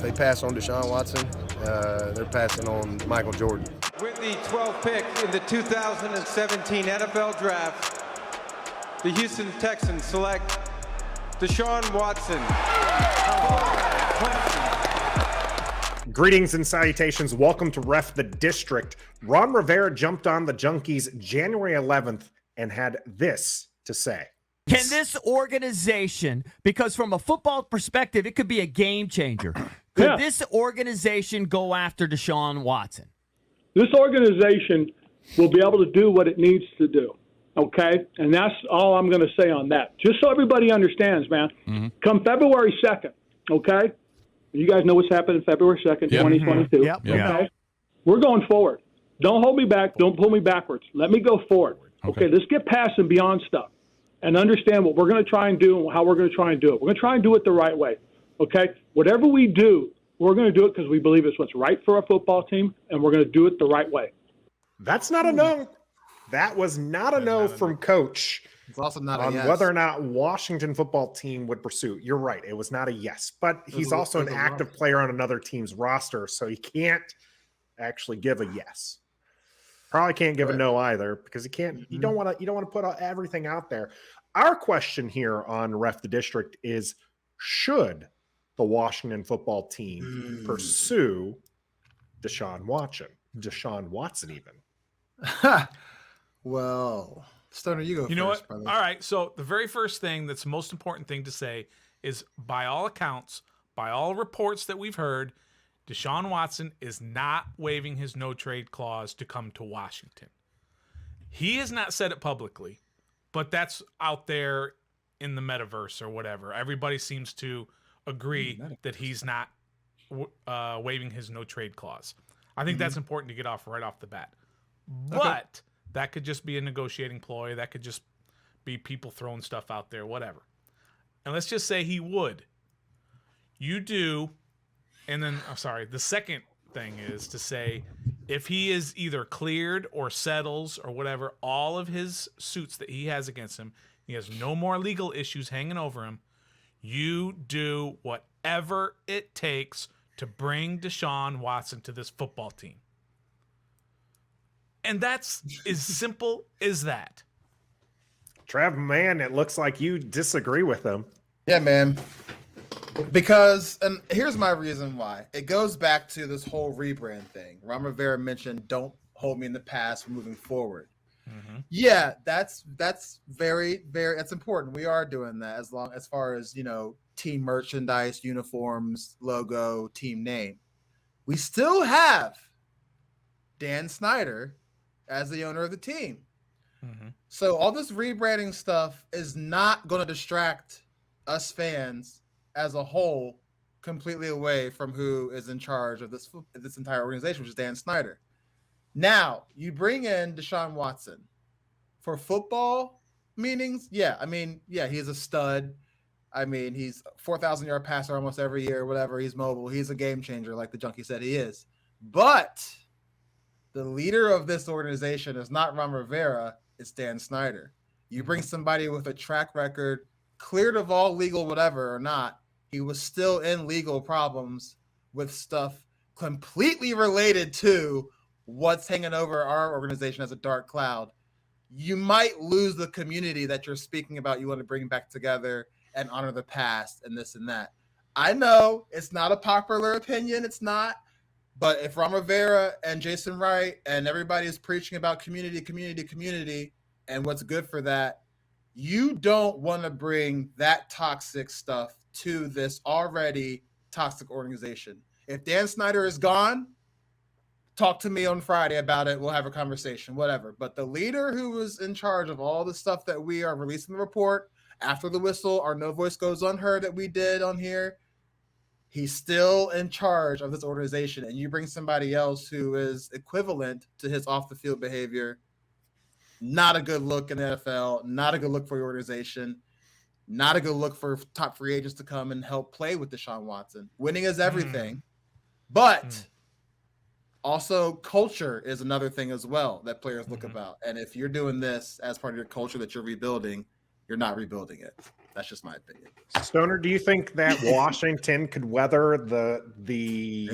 they pass on Deshaun Watson, they're passing on Michael Jordan. With the 12th pick in the 2017 NFL Draft, the Houston Texans select Deshaun Watson. Greetings and salutations. Welcome to Ref the District. Ron Rivera jumped on the Junkies January 11th and had this to say. Can this organization, because from a football perspective, it could be a game changer. Could this organization go after Deshaun Watson? This organization will be able to do what it needs to do, okay? And that's all I'm going to say on that. Just so everybody understands, man, come February 2nd, okay? You guys know what's happened February 2nd, 2022. Okay? We're going forward. Don't hold me back. Don't pull me backwards. Let me go forward. Okay, let's get past and beyond stuff and understand what we're going to try and do and how we're going to try and do it. We're going to try and do it the right way, okay? Whatever we do, we're going to do it because we believe it's what's right for our football team, and we're going to do it the right way. That's not a no. That was not a no from Coach. It's also not a on yes. whether or not Washington football team would pursue. You're right. It was not a yes, but he's also an active player on another team's roster, so he can't actually give a yes. Probably can't give a no either because he can't. You don't want to put everything out there. Our question here on Ref the District is: should the Washington football team pursue Deshaun Watson even? Well, Stoner, you go. You know first, what? brother. All right. So the very first thing that's the most important thing to say is, by all accounts, by all reports that we've heard, Deshaun Watson is not waiving his no-trade clause to come to Washington. He has not said it publicly, but that's out there in the metaverse or whatever. Everybody seems to agree that he's not waiving his no-trade clause. I think that's important to get off right off the bat. But that could just be a negotiating ploy. That could just be people throwing stuff out there, whatever. And let's just say he would. You do... And then, I'm sorry, the second thing is to say, if he is either cleared or settles or whatever, all of his suits that he has against him, he has no more legal issues hanging over him, you do whatever it takes to bring Deshaun Watson to this football team. And that's as simple as that. Trav, man, it looks like you disagree with him. Yeah, man. Because, and here's my reason why. It goes back to this whole rebrand thing. Ron Rivera mentioned, don't hold me in the past, moving forward. Yeah, that's very, very, that's important. We are doing that as far as, team merchandise, uniforms, logo, team name. We still have Dan Snyder as the owner of the team. So all this rebranding stuff is not going to distract us fans as a whole completely away from who is in charge of this entire organization, which is Dan Snyder. Now, you bring in Deshaun Watson for football meanings. Yeah, he's a stud. He's 4,000-yard passer almost every year, whatever. He's mobile. He's a game changer, like the Junkie said he is. But the leader of this organization is not Ron Rivera, it's Dan Snyder. You bring somebody with a track record, cleared of all legal whatever or not, he was still in legal problems with stuff completely related to what's hanging over our organization as a dark cloud. You might lose the community that you're speaking about. You want to bring back together and honor the past and this and that. I know it's not a popular opinion. It's not. But if Ron Rivera and Jason Wright and everybody is preaching about community, and what's good for that, you don't want to bring that toxic stuff to this already toxic organization. If Dan Snyder is gone, talk to me on Friday about it. We'll have a conversation, whatever. But the leader who was in charge of all the stuff that we are releasing the report after the whistle, our no voice goes unheard that we did on here, he's still in charge of this organization. And you bring somebody else who is equivalent to his off the field behavior, not a good look in the NFL, not a good look for your organization, not a good look for top free agents to come and help play with Deshaun Watson. Winning is everything, but also culture is another thing as well that players look about. And if you're doing this as part of your culture that you're rebuilding, you're not rebuilding it. That's just my opinion. Stoner, do you think that Washington could weather the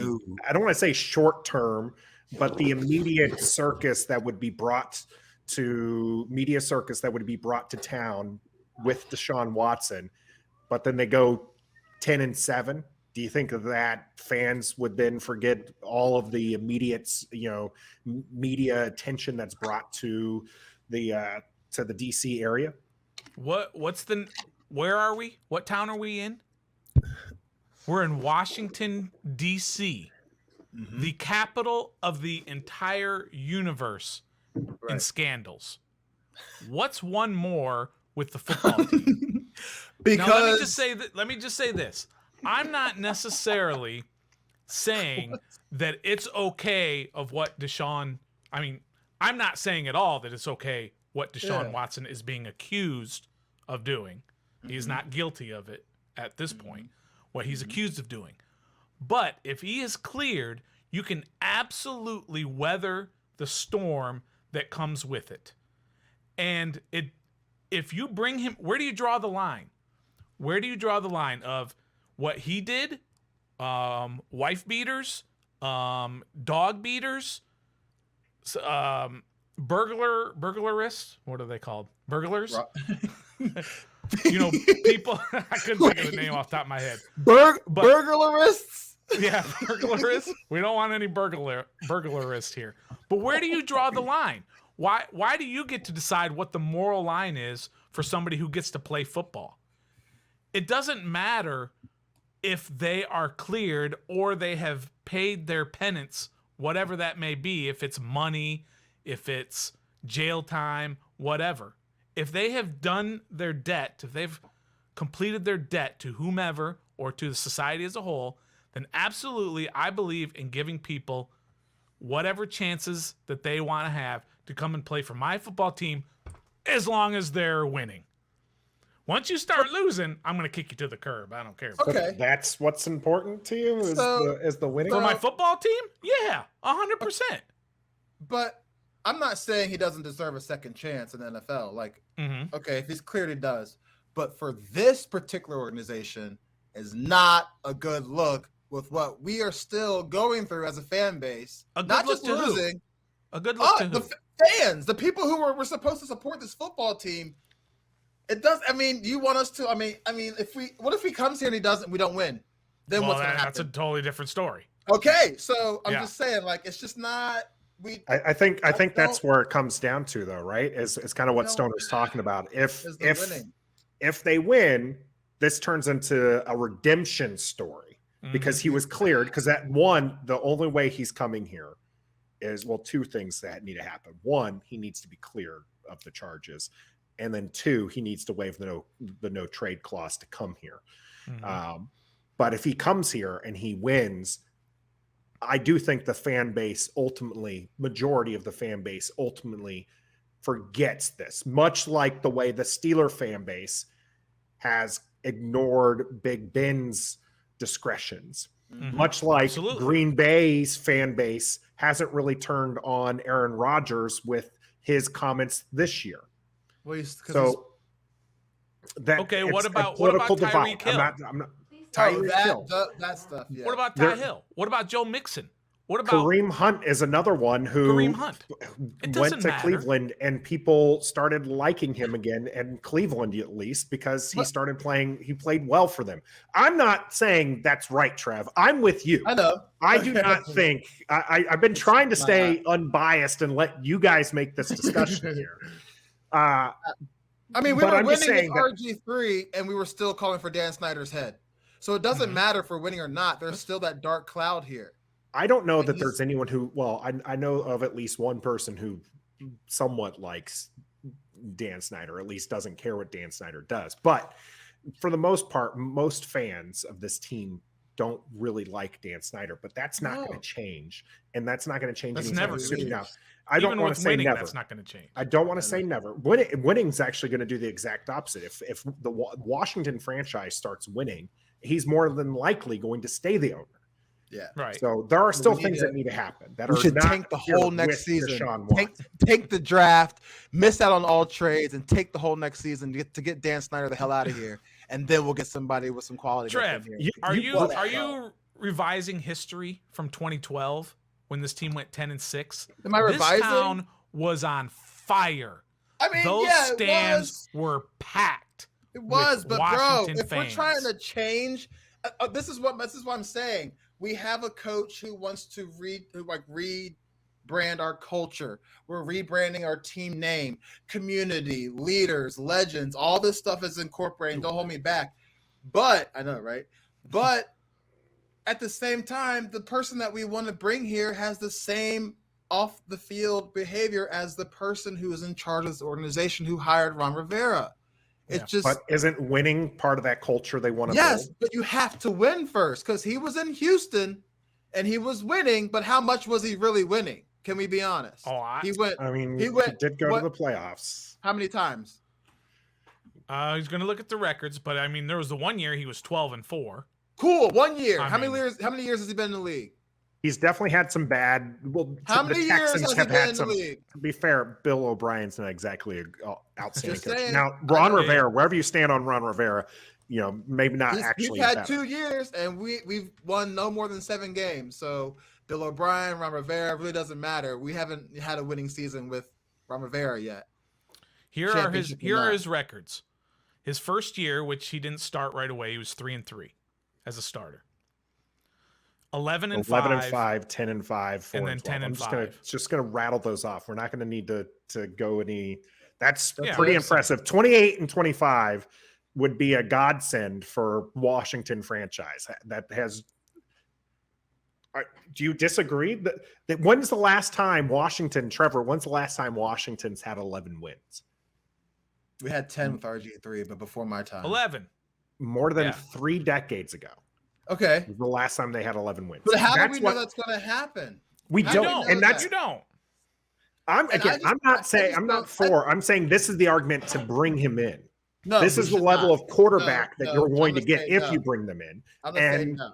I don't want to say short term, but the immediate circus that would be brought to town with Deshaun Watson, but then they go 10-7? Do you think that fans would then forget all of the immediate, media attention that's brought to the DC area? Where are we? What town are we in? We're in Washington, D.C., the capital of the entire universe in scandals. What's one more with the football team? Because now, let me just say this. I'm not necessarily saying that it's okay of what Deshaun. I mean, I'm not saying at all that it's okay what Deshaun Watson is being accused of doing. He's not guilty of it at this point, what he's accused of doing. But if he is cleared, you can absolutely weather the storm that comes with it. And if you bring him, where do you draw the line? Where do you draw the line of what he did? Wife beaters, dog beaters, burglarists. What are they called? Burglars? People. I couldn't think of the name off the top of my head. Burglarists? Yeah, burglarists. We don't want any burglarists here. But where do you draw the line? Why do you get to decide what the moral line is for somebody who gets to play football? It doesn't matter if they are cleared or they have paid their penance, whatever that may be, if it's money, if it's jail time, whatever. If they have done their debt, if they've completed their debt to whomever or to the society as a whole, then absolutely I believe in giving people whatever chances that they want to have to come and play for my football team as long as they're winning. Once you start losing, I'm going to kick you to the curb. I don't care. Okay. That's what's important to you is the winning? For my football team? Yeah, 100%. But I'm not saying he doesn't deserve a second chance in the NFL. Like, okay, if he's cleared, he does. But for this particular organization, is not a good look with what we are still going through as a fan base. Not just losing. A good look to who? The fans, the people who were supposed to support this football team. It does. I mean, you want us to? I mean, what if he comes here and he doesn't? We don't win. Then what's going to happen? That's a totally different story. Okay, so I'm just saying, like, it's just not. I think that's where it comes down to, though, right? Is kind of what Stoner's talking about. If they win, this turns into a redemption story because he was cleared. Because the only way he's coming here is, well, two things that need to happen. One, he needs to be cleared of the charges, and then two, he needs to waive the no trade clause to come here. But if he comes here and he wins, I do think the fan base majority of the fan base ultimately forgets this, much like the way the Steeler fan base has ignored Big Ben's discretions, much like Green Bay's fan base hasn't really turned on Aaron Rodgers with his comments this year. What about Tyreek Hill? I'm not Tyreek Hill. That stuff. Yeah. What about Ty Hill? What about Joe Mixon? What about Kareem Hunt is another one who went to Cleveland and people started liking him again, and Cleveland at least, because he started playing. He played well for them. I'm not saying that's right, Trev. I'm with you. I know. I do not think I've been trying to stay unbiased and let you guys make this discussion here. I mean, we were winning with RG3 and we were still calling for Dan Snyder's head. So it doesn't matter if we're winning or not. There's still that dark cloud here. I don't know that there's anyone who, I know of at least one person who somewhat likes Dan Snyder, at least doesn't care what Dan Snyder does. But for the most part, most fans of this team don't really like Dan Snyder, but that's not going to change. And that's not going to change. That's never soon. Now, I don't want to say never. That's not going to change. I don't want to say never. Winning's actually going to do the exact opposite. If the Washington franchise starts winning, he's more than likely going to stay the owner. Yeah. Right. So there are still We need things to- that need to happen that We are should not tank the here whole next with season. Deshaun Tank, Watson. tank the draft, miss out on all trades, and take the whole next season to get Dan Snyder the hell out of here, and then we'll get somebody with some quality. Trev, in here. are you- you revising history from 2012 when this team went 10-6? Am I This revising? town was on fire. I mean, Those yeah, stands were packed. It was, with but Washington bro, if fans. we're trying to change, this is what I'm saying. We have a coach who wants to rebrand our culture. We're rebranding our team name, community, leaders, legends. All this stuff is incorporating. Don't hold me back. But I know, right? But at the same time, the person that we want to bring here has the same off the field behavior as the person who is in charge of this organization who hired Ron Rivera. It's just, But isn't winning part of that culture they want to yes, build? but you have to win first because he was in Houston and he was winning, but how much was he really winning? Can we be honest? He went. I mean, He he went- did go what- to the playoffs. How many times? He's going to look at the records, but I mean, there was the one year he was 12-4. Cool, 1 year. I How many mean- years? How many years has he been in the league? He's definitely had some bad. Well, How the many years Texans has he have been had in the some. league? To be fair, Bill O'Brien's not exactly an outstanding Just coach. saying. Now, I Ron know. Rivera, wherever you stand on Ron Rivera, maybe not actually. We've had better. 2 years and we've won no more than 7 games. So Bill O'Brien, Ron Rivera, really doesn't matter. We haven't had a winning season with Ron Rivera yet. Here are Championship or not. his records. His first year, which he didn't start right away, he was 3-3 as a starter. 11-5, 11-5, 10-5, 4 and then 10 I'm and just 5. gonna rattle those off. We're not gonna need to go any. That's Yeah, pretty that's- impressive. 28-25 would be a godsend for Washington franchise. That has. Do you disagree? That when's the last time Trevor? When's the last time Washington's had 11 wins? We had 10 with RG3, but before my time. 11. More than Yeah. 3 decades ago. Okay. Was the last time they had 11 wins. But how do That's we know what- that's going to happen? We How don't, do we know and that's You don't. I'm And again. I'm not saying I'm not for. I'm saying this is the argument to bring him in. No, This we is the should level not. of quarterback No, that no, you're going to I'm gonna get say if no. you bring them in. I'm going to say and no.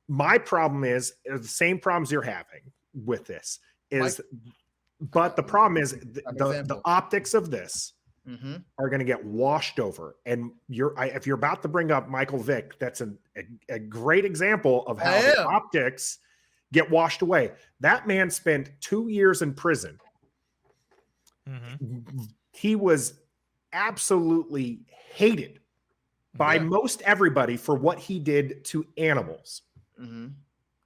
My problem is the same problems you're having with this is, but the problem is the example. optics of this Mm-hmm. are going to get washed over. And if you're about to bring up Michael Vick, that's a great example of how the optics get washed away. That man spent 2 years in prison. Mm-hmm. He was absolutely hated by most everybody for what he did to animals. Mm-hmm.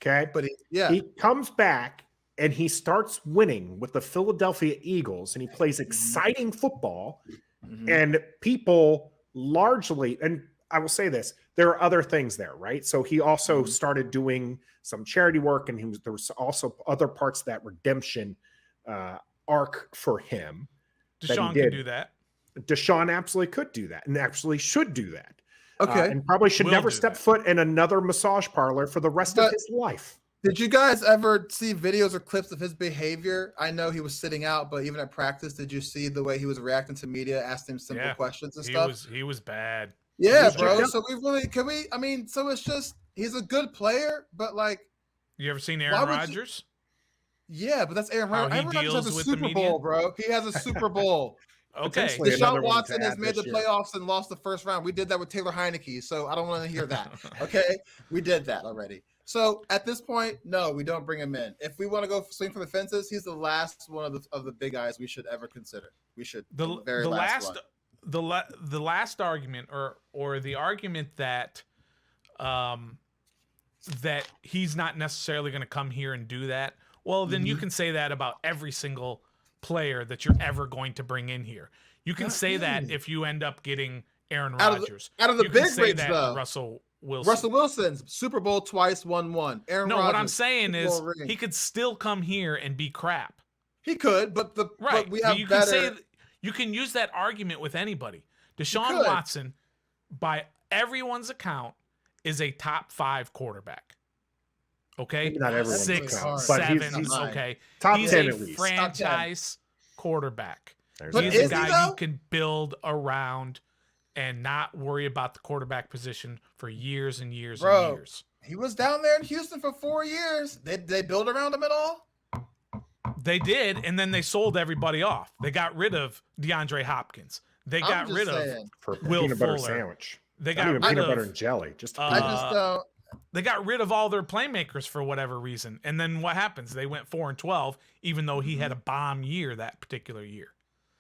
Okay. But he comes back and he starts winning with the Philadelphia Eagles and he plays exciting football. Mm-hmm. And people largely, and I will say this, there are other things there, right? So he also started doing some charity work and there was also other parts of that redemption arc for him. Deshaun can do that. Deshaun absolutely could do that and absolutely should do that. Okay. And probably should Will never do step that. foot in another massage parlor for the rest of his life. Did you guys ever see videos or clips of his behavior? I know he was sitting out, but even at practice, did you see the way he was reacting to media, asking him simple questions and stuff? He was bad. Yeah, was bro. just- So I mean, so it's just, he's a good player, but like, You ever seen Why Aaron would you- Rodgers? yeah, but that's Aaron How Rodgers. he Aaron Rodgers has deals a with the Super media? Bowl, bro. He has a Super Bowl. Okay. Potentially another Deshaun one to Watson has add made the this year. playoffs and lost the first round. We did that with Taylor Heineke, so I don't want to hear that. Okay, we did that already. So at this point, no, we don't bring him in. If we want to go swing for the fences, he's the last one of the big guys we should ever consider. We should the very last one. the last argument or the argument that that he's not necessarily going to come here and do that. Well, then you can say that about every single player that you're ever going to bring in here. You can say that if you end up getting Aaron Rodgers. Out of the You can big say rigs, that though. Russell Wilson. Russell Wilson's Super Bowl twice, won one. Aaron No, Rodgers, what I'm saying Super is Bowl ring. he could still come here and be crap. He could, but Right. we have you better. can say you can use that argument with anybody. Deshaun could. Watson, by everyone's account, is a top 5 quarterback. Okay, Maybe not everyone's 6, account, but 7. he's Okay, top he's 10 a at least. franchise quarterback. There's But He's that. a is he, guy though? you can build around and not worry about the quarterback position for years and years Bro. and years. He was down there in Houston for 4 years. They build around him at all? They did, and then they sold everybody off. They got rid of DeAndre Hopkins. They got rid of For Will peanut butter Fuller. sandwich. They Not got even rid peanut of butter and jelly. Just I just don't. they got rid of all their playmakers for whatever reason. And then what happens? They went 4-12, even though he had a bomb year that particular year.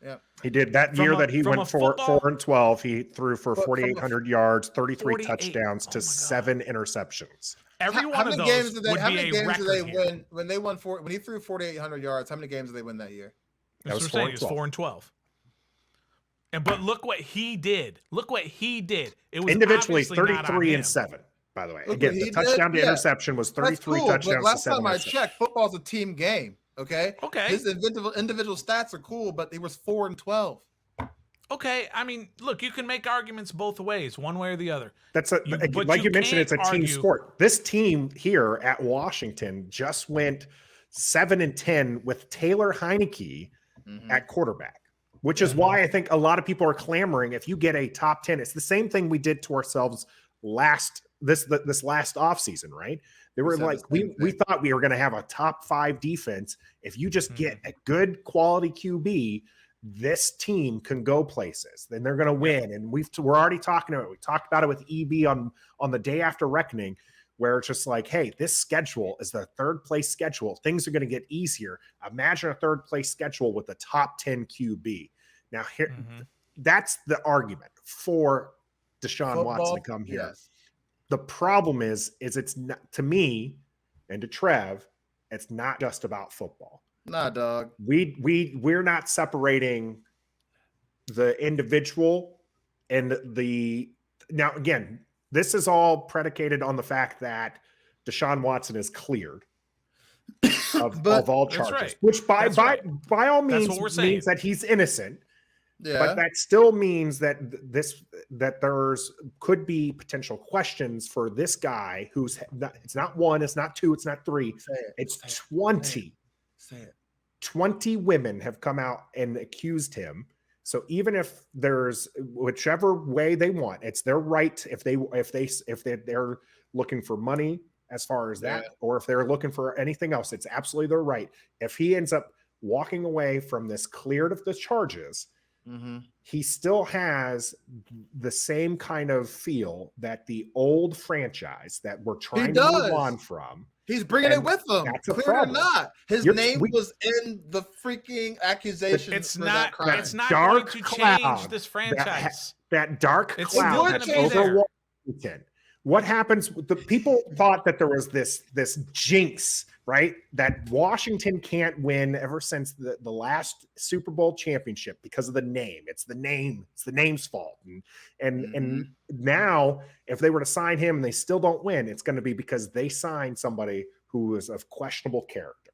Yep. He did that year that he went 4-12. He threw for 4,800 yards, 33 touchdowns to 7 interceptions. Every one How of many those games did they, would how be many a games record did they here. win when they won when he threw 4,800 yards? How many games did they win that year? That's what I'm saying. It was 4-12. But look what he did. Look what he did. It was Individually, obviously not on 33 him. and 7. By the way, Look again, what the he touchdown did. to interception was 33 That's cool, touchdowns but last to 7 time I interceptions. checked, football's a team game. Okay. Okay. His individual stats are cool, but he was 4-12. Okay, I mean, look, you can make arguments both ways, one way or the other. That's but like you mentioned, it's a can't team argue- sport. This team here at Washington just went 7-10 with Taylor Heineke at quarterback, which is why I think a lot of people are clamoring. If you get a top 10, it's the same thing we did to ourselves this last offseason, right? They were like, we thought we were going to have a top 5 defense. If you just get a good quality QB, this team can go places. Then they're going to win. And we're already talking about it. We talked about it with EB on the day after reckoning, where it's just like, hey, this schedule is the 3rd place schedule. Things are going to get easier. Imagine a 3rd place schedule with a top 10 QB. Now here, that's the argument for Deshaun Watson to come here. Yes. The problem is it's not, to me and to Trev, it's not just about football. Nah, dog. We're not separating the individual and now again, this is all predicated on the fact that Deshaun Watson is cleared of all charges, right. which by all means saying. means that he's innocent. Yeah. But that still means that there's could be potential questions for this guy who's it's not 1, it's not 2, it's not 3, it's 20. Say it. 20 women have come out and accused him. So even if there's whichever way they want, it's their right. If they're looking for money as far as that, or if they're looking for anything else, it's absolutely their right. If he ends up walking away from this cleared of the charges, he still has the same kind of feel that the old franchise that we're trying to move on from. He's bringing it with him. That's a Clear or problem. not. His name was in the freaking accusation. It's for not. that crime. It's not Dark going to cloud change this franchise. That dark It's cloud still that's gonna be over there. Washington. What happens? The people thought that there was this jinx, right? That Washington can't win ever since the last Super Bowl championship because of the name. It's the name. It's the name's fault. And now, if they were to sign him and they still don't win, it's going to be because they signed somebody who is of questionable character.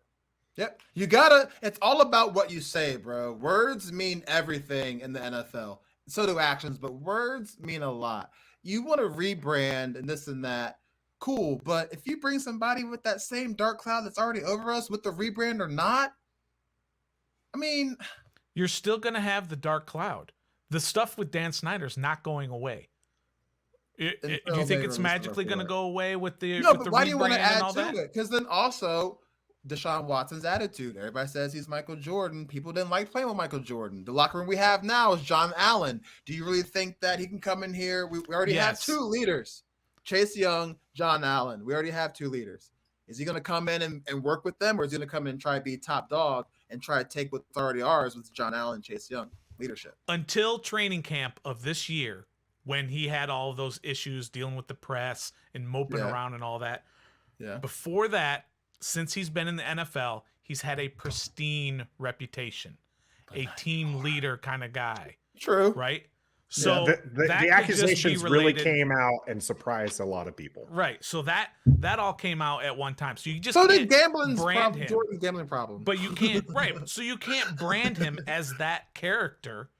Yep. It's all about what you say, bro. Words mean everything in the NFL. So do actions, but words mean a lot. You want to rebrand and this and that, cool. But if you bring somebody with that same dark cloud that's already over us with the rebrand or not, I mean, You're still going to have the dark cloud. The stuff with Dan Snyder's not going away. Do you think it's magically going to go away with the but the why do you want to rebrand and add all to that? it? Because then also Deshaun Watson's attitude. Everybody says he's Michael Jordan. People didn't like playing with Michael Jordan. The locker room we have now is John Allen. Do you really think that he can come in here? We already have 2 leaders, Chase Young, John Allen. We already have 2 leaders. Is he going to come in and work with them, or is he going to come in and try to be top dog and try to take what's already ours with John Allen, Chase Young leadership? Until training camp of this year, when he had all of those issues dealing with the press and moping around and all that. Yeah. Before that, since he's been in the NFL, he's had a pristine reputation, a team leader kind of guy. True. Right? So the accusations really came out and surprised a lot of people. Right. So that all came out at one time. So you just did can't brand him. Jordan's gambling problem. But you can't So you can't brand him as that character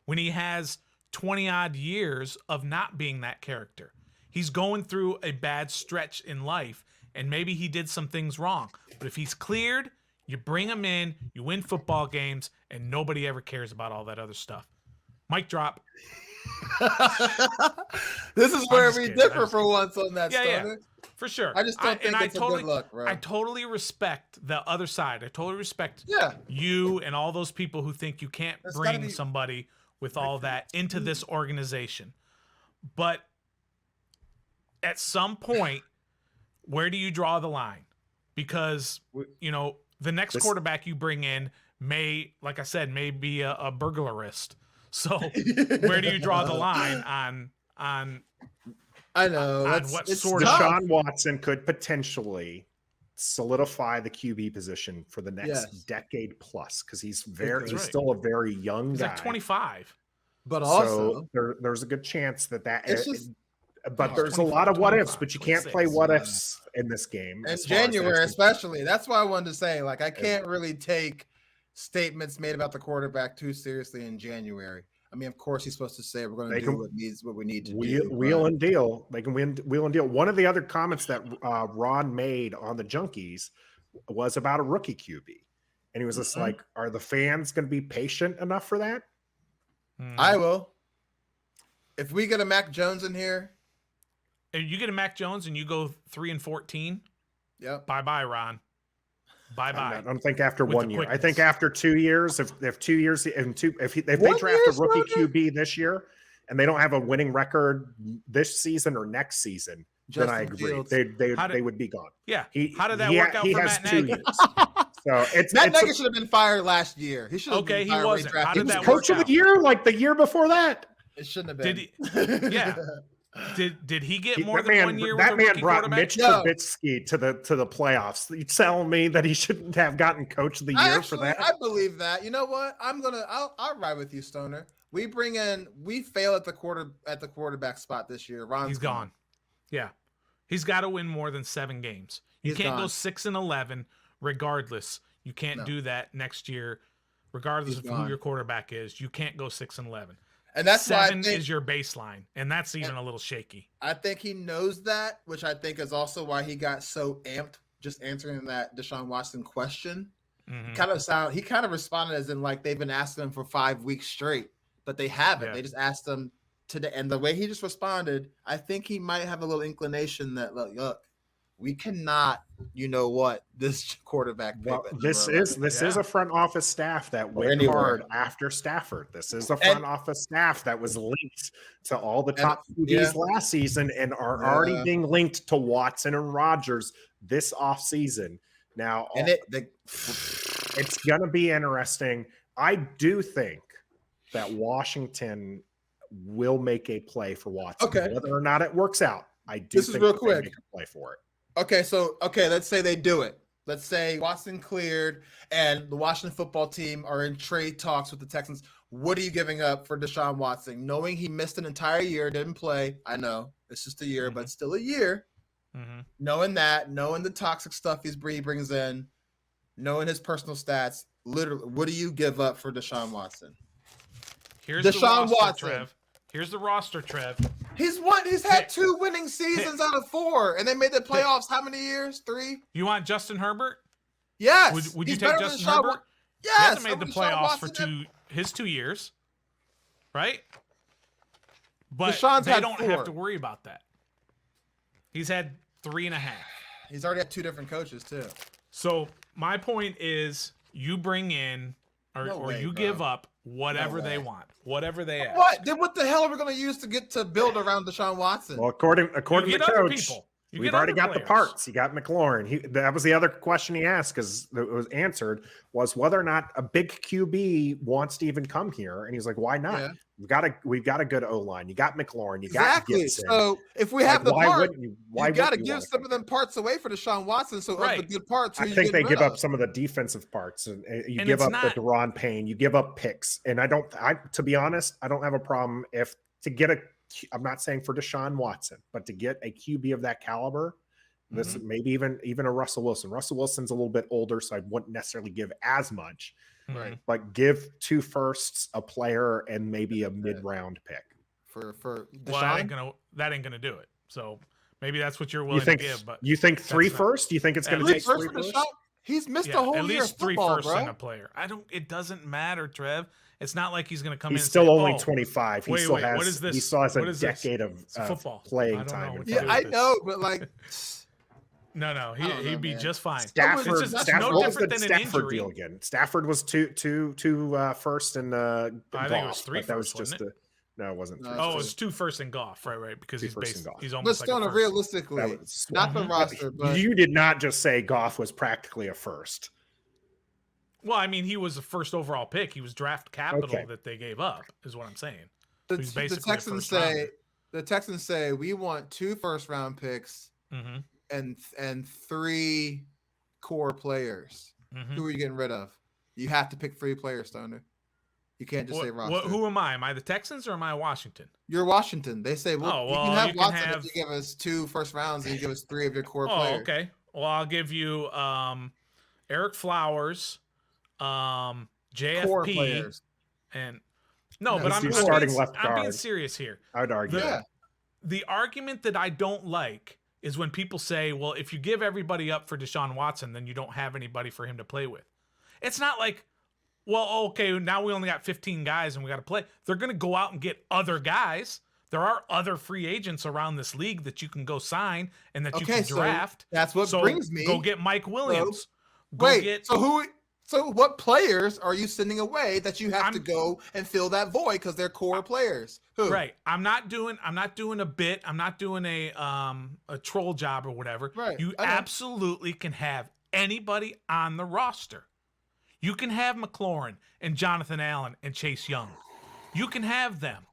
when he has 20 odd years of not being that character. He's going through a bad stretch in life, and maybe he did some things wrong. But if he's cleared, you bring him in, you win football games, and nobody ever cares about all that other stuff. Mic drop. This is where we differ for once on that, Stoner. For sure. I just don't think it's a good look, bro. I totally respect the other side. I totally respect you and all those people who think you can't bring somebody with all that into this organization. But at some point, where do you draw the line? Because, you know, the next quarterback you bring in may, like I said, may be a burglarist. So where do you draw the line on I know. What sort of Deshaun Watson could potentially solidify the QB position for the next decade plus because he's still a very young guy. He's like 25. But also, there's a good chance that but there's a lot of what ifs, but you can't play what ifs in this game. In January, especially. That's why I wanted to say, like, I can't really take statements made about the quarterback too seriously in January. I mean, of course, he's supposed to say we're going to do what we need to do. Wheel and deal. They can wheel and deal. One of the other comments that Ron made on the Junkies was about a rookie QB. And he was just like, are the fans going to be patient enough for that? I will. If we get a Mac Jones in here. If you get a Mac Jones and you go 3-14, bye-bye, Ron. Bye-bye. I don't think after 1 year. I think after 2 years, if they draft a rookie QB this year and they don't have a winning record this season or next season, then I agree. They would be gone. Yeah. How did that work out for Matt Nagy? So Matt Nagy should have been fired last year. He should have been fired. He wasn't. How did that coach work of the year like the year before that? It shouldn't have been. Did he? Yeah. Did he get more than 1 year? That man brought Mitch Trubisky to the playoffs. You telling me that he shouldn't have gotten coach of the year for that? I believe that. You know what? I'll ride with you, Stoner. We fail at the quarterback spot this year. He's gone. Yeah, he's got to win more than 7 games. You can't go 6-11 regardless. You can't do that next year, regardless of who your quarterback is. You can't go 6-11. And that's 7 is your baseline, and that's even a little shaky. I think he knows that, which I think is also why he got so amped just answering that Deshaun Watson question. Mm-hmm. He kind of responded as in like they've been asking him for 5 weeks straight, but they haven't. Yeah. They just asked him today, and the way he just responded, I think he might have a little inclination that look, we cannot, this quarterback. This is a front office staff that went hard after Stafford. This is a front office staff that was linked to all the top QBs last season and are already being linked to Watson and Rodgers this offseason. Now, it's going to be interesting. I do think that Washington will make a play for Watson. Okay. Whether or not it works out, I do think real quick. they make a play for it. Okay, let's say they do it. Let's say Watson cleared and the Washington football team are in trade talks with the Texans. What are you giving up for Deshaun Watson? Knowing he missed an entire year, didn't play. I know it's just a year, but still a year. Mm-hmm. Knowing the toxic stuff he brings in, knowing his personal stats, literally, what do you give up for Deshaun Watson? Here's Deshaun Watson. Trev. Here's the roster, Trev. He's had 2 winning seasons out of 4, and they made the playoffs how many years? 3? You want Justin Herbert? Yes. Would you take Justin Herbert? Yes. He hasn't made the playoffs for his 2 years, right? But they don't have to worry about that. He's had 3.5. He's already had 2 different coaches too. So my point is, you bring in or you give up whatever they want, whatever they ask. What? Then what the hell are we going to use to build around Deshaun Watson? Well, according to coach, we've already got the parts. You got McLaurin. That was the other question he asked because it was answered was whether or not a big QB wants to even come here. And he's like, why not? Yeah. We've got a good O-line. You got McLaurin. You got Gibson. So if we have the parts, you got to give some of them parts away for Deshaun Watson. So of the good parts, I think they give up some of the defensive parts, and you give up the Deron Payne. You give up picks, and to be honest, I don't have a problem I'm not saying for Deshaun Watson, but to get a QB of that caliber, this maybe even a Russell Wilson. Russell Wilson's a little bit older, so I wouldn't necessarily give as much. Right. But give 2 firsts, a player, and maybe a mid-round pick. For Deshaun? Well, that ain't gonna do it. So maybe that's what you're willing to give. But you think 3 firsts? Do you think it's going to take 3 firsts? He's missed a whole year. At least 3 football, firsts bro. in a player. It doesn't matter, Trev. It's not like he's going to come in. He's still only 25. He what is this? He still has a decade of football playing time. Yeah, I know, but No, he'd be just fine. Stafford, It's just Stafford, no what was different the than an Stafford injury. deal again? Stafford was two first and I think it was Goff, 3 but that was first, just wasn't no, it wasn't. No, three Oh, it first. was 2 first in golf, right? Because Two first in golf. he's But almost like still, a first. realistically, That was not the roster, but you did not just say Goff was practically a first. Well, I mean, he was the first overall pick. He was draft capital Okay. that they gave up, is what I'm saying. the, He's the basically a Texans first rounder. say the Texans say we want 2 first-round picks Mm-hmm. and 3 core players. Mm-hmm. Who are you getting rid of? You have to pick 3 players, Stoner. You can't just say roster. Who am I? Am I the Texans or am I Washington? You're Washington. They say, well, Oh, you can well, have you can Watson have- if you give us 2 first rounds and you give us 3 of your core Oh, players. okay. Well, I'll give you Eric Flowers, Core JFP, players. and No, but he's I'm starting being, left I'm being guard. serious here. I would argue. Yeah. The argument that I don't like is when people say, well, if you give everybody up for Deshaun Watson, then you don't have anybody for him to play with. It's not like, well, okay, now we only got 15 guys and we got to play. They're going to go out and get other guys. There are other free agents around this league that you can go sign and that you can draft. So that's what brings me. Go get Mike Williams. So what players are you sending away that you have to go and fill that void because they're core players? Who? Right. I'm not doing a bit. I'm not doing a troll job or whatever. Right. You absolutely can have anybody on the roster. You can have McLaurin and Jonathan Allen and Chase Young. You can have them.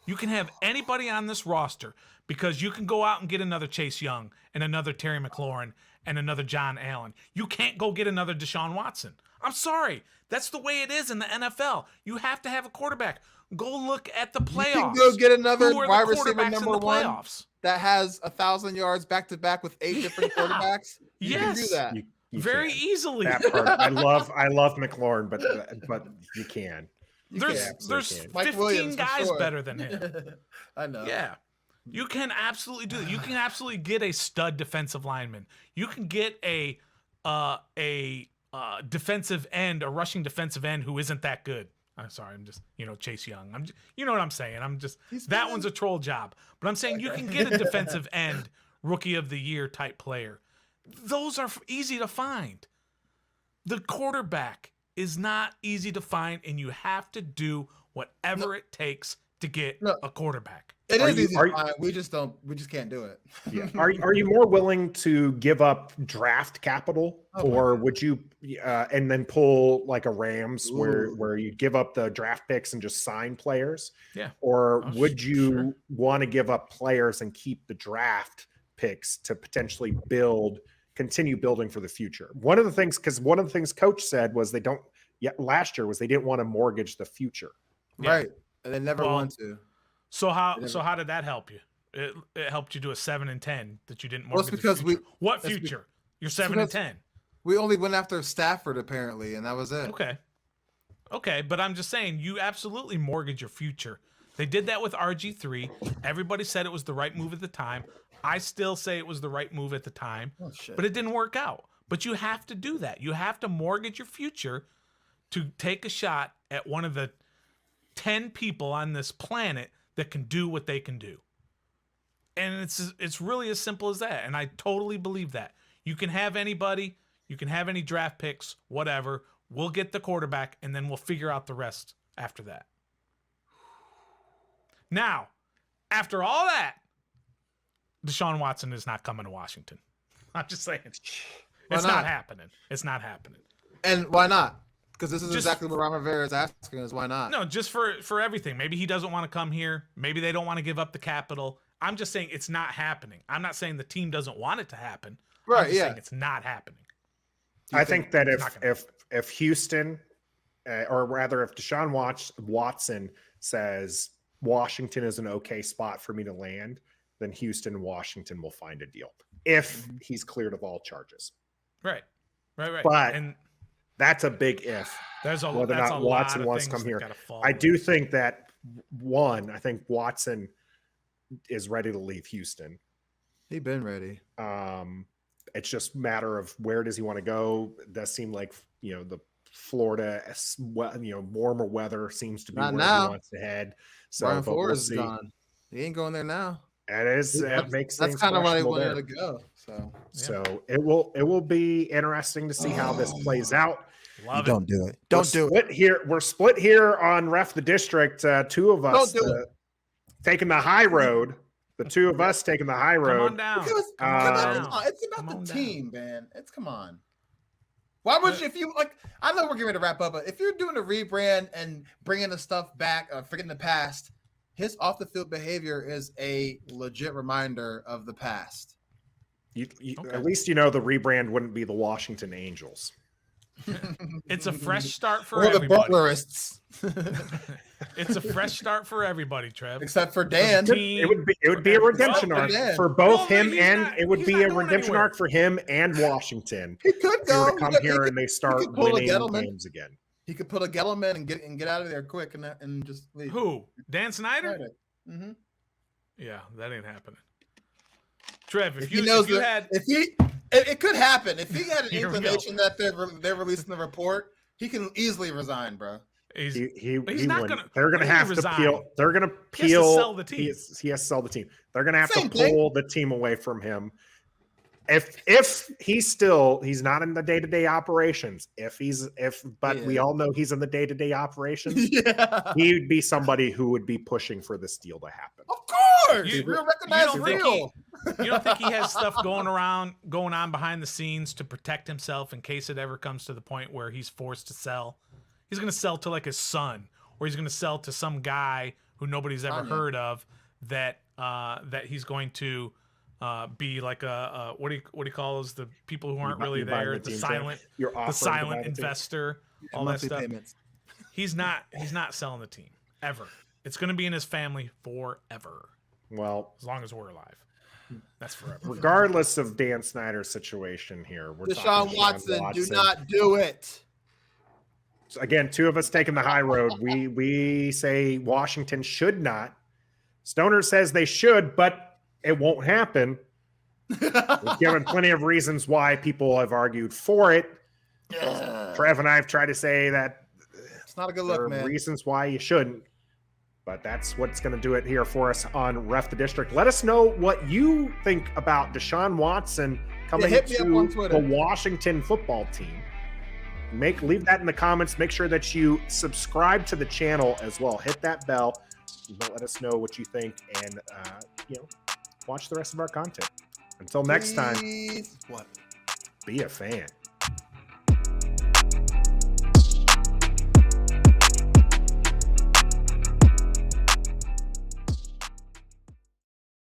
You can have anybody on this roster because you can go out and get another Chase Young and another Terry McLaurin and another John Allen. You can't go get another Deshaun Watson. I'm sorry. That's the way it is in the NFL. You have to have a quarterback. Go look at the playoffs. You can go get another Who are the wide receiver quarterbacks in number the 1 playoffs? that has 1,000 yards back to back with 8 different quarterbacks. You can do that. You Very can. easily. That part, I love McLaurin, but you can. There's Mike 15 Williams, for guys sure. better than him. I know. Yeah. You can absolutely do that. You can absolutely get a stud defensive lineman. You can get a defensive end, a rushing defensive end who isn't that good. I'm sorry, I'm just, Chase Young. You know what I'm saying? That one's a troll job. But I'm saying you can get a defensive end, rookie of the year type player. Those are easy to find. The quarterback is not easy to find, and you have to do whatever it takes to get a quarterback. It is easy to find. We just can't do it. Yeah. Are you more willing to give up draft capital, or would you and then pull like a Rams where you give up the draft picks and just sign players? Yeah. Or would you want to give up players and keep the draft picks to potentially continue building for the future? One of the things Coach said was last year was they didn't want to mortgage the future. Yeah. Right. And they never want to. So how did that help you? It helped you do a 7-10 that you didn't mortgage. Well, it's because what future? You're 7-10. We only went after Stafford apparently, and that was it. Okay, but I'm just saying you absolutely mortgage your future. They did that with RG3. Everybody said it was the right move at the time. I still say it was the right move at the time, but it didn't work out. But you have to do that. You have to mortgage your future to take a shot at one of the 10 people on this planet that can do what they can do. And it's really as simple as that. And I totally believe that. You can have anybody, you can have any draft picks, whatever. We'll get the quarterback, and then we'll figure out the rest after that. Now, after all that, Deshaun Watson is not coming to Washington. I'm just saying. It's not happening. It's not happening. And why not? Because this is exactly what Ron Rivera is asking us. Why not? No, just for everything. Maybe he doesn't want to come here. Maybe they don't want to give up the capital. I'm just saying it's not happening. I'm not saying the team doesn't want it to happen. Right, I'm just saying it's not happening. I think that if Houston, or rather if Deshaun Watson says Washington is an okay spot for me to land, then Houston and Washington will find a deal if he's cleared of all charges. Right. But and that's a big if. There's whether or not Watson wants to come here. I do think that I think Watson is ready to leave Houston. He's been ready. It's just a matter of where does he want to go. It does seem like the Florida, warmer weather seems to be Not where now. he wants to head. So Brian we'll Flores see. is gone. He ain't going there now. It makes that's things kind of where they questionable wanted there. to go. So it will be interesting to see how this plays out. Love it. Don't do it. Don't do it. We're split here on Ref the District. Two of us Don't do it. taking the high road. The two of us taking the high Come road. on down. Because, Come on down. it's about Come on the down. team, man. Come on. Why would you, if you like? I know we're getting ready to wrap up, but if you're doing a rebrand and bringing the stuff back, forgetting the past, his off the field behavior is a legit reminder of the past. At least you know the rebrand wouldn't be the Washington Angels. It's a fresh start for Or the everybody. Butlerists, It's a fresh start for everybody, Trev. except for Dan. It would be a redemption arc Dan. for both Well, him he's and not- it would he's be not a going redemption anywhere. arc for him and Washington. He could If they were go. to come He here could- and they start could pull a winning Gettleman. games again. He could put a Gettleman and get out of there quick and just leave. Who? Dan Snyder? Mm-hmm. Yeah, that ain't happening. Trev, if If you, he knows if you that, had it could happen. If he had an Here we go. inclination that they're releasing the report, he can easily resign, bro. he's, He he's not wouldn't. gonna- They're going to he's have gonna to resign. peel. They're going to He has to peel. sell the team. He has to sell the team. They're going to have Same to thing. pull the team away from him. If he's not in the day-to-day operations. But we all know he's in the day-to-day operations. Yeah, He'd be somebody who would be pushing for this deal to happen. of course. You- Real recognized don't think real. you don't think he has stuff going on behind the scenes to protect himself in case it ever comes to the point where he's forced to sell? He's going to sell to like his son, or he's going to sell to some guy who nobody's ever Tanya. heard of. That he's going to be like a what do you call those, the people who aren't really You're buying there, the the team, silent Jeff. You're the offering to silent buy the team. investor, all that Monthly stuff. payments. He's not selling the team ever. It's going to be in his family forever, Well, as long as we're alive. That's forever. regardless of Dan Snyder's situation here, we're Deshaun talking Watson, do not do it. So again, two of us taking the high road. We say Washington should not. Stoner says they should, but it won't happen. We've given plenty of reasons why people have argued for it. Trev and I have tried to say that It's not a good there look, are man. reasons why you shouldn't. But that's what's going to do it here for us on Ref the District. Let us know what you think about Deshaun Watson coming hit me up on to Twitter. the Washington football team. Leave that in the comments. Make sure that you subscribe to the channel as well. Hit that bell. Let us know what you think, and watch the rest of our content. Until next time, Please. What? be a fan.